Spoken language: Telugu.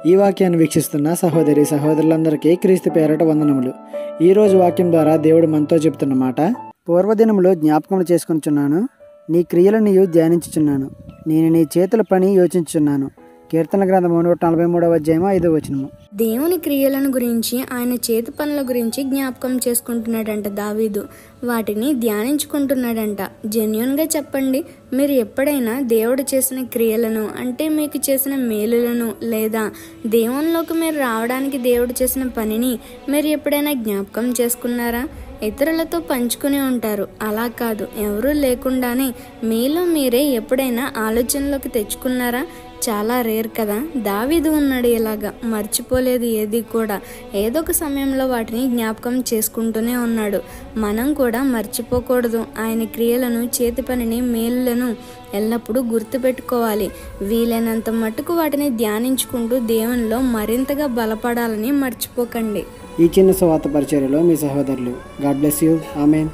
ఈ వాక్యాన్ని వీక్షిస్తున్న సహోదరి సహోదరులందరికీ క్రీస్తు పేరట వందనములు. ఈరోజు వాక్యం ద్వారా దేవుడు మనతో చెప్తున్న మాట, పూర్వదినములో జ్ఞాపకములు చేసుకొనుచున్నాను, నీ క్రియలు నీవు ధ్యానించుచున్నాను, నేను నీ చేతుల పని యోచించుచున్నాను. కీర్తన గ్రంథము 143వ అధ్యాయము 5వ వచనము. దేవుని క్రియలను గురించి, ఆయన చేతి పనుల గురించి జ్ఞాపకం చేసుకుంటున్నాడంట దావీదు. వాటిని ధ్యానించుకుంటున్నాడంట. జెన్యూన్గా చెప్పండి, మీరు ఎప్పుడైనా దేవుడు చేసిన క్రియలను, అంటే మీకు చేసిన మేలులను, లేదా దేవునిలోకి మీరు రావడానికి దేవుడు చేసిన పనిని మీరు ఎప్పుడైనా జ్ఞాపకం చేసుకున్నారా? ఇతరులతో పంచుకుని ఉంటారు, అలా కాదు, ఎవరూ లేకుండానే మీలో మీరే ఎప్పుడైనా ఆలోచనలోకి తెచ్చుకున్నారా? చాలా రేర్ కదా. దావీదు ఉన్నాడు ఇలాగా, మర్చిపోలేదు ఏది కూడా. ఏదో ఒక సమయంలో వాటిని జ్ఞాపకం చేసుకుంటూనే ఉన్నాడు. మనం కూడా మర్చిపోకూడదు. ఆయన క్రియలను, చేతి పనిని, మేలులను ఎల్లప్పుడూ గుర్తుపెట్టుకోవాలి. వీలైనంత మట్టుకు వాటిని ధ్యానించుకుంటూ దేవునిలో మరింతగా బలపడాలని మర్చిపోకండి. ఈ చిన్న సువార్త పరిచర్యలో మీ సహోదరులు. God bless you. ఆమేన్.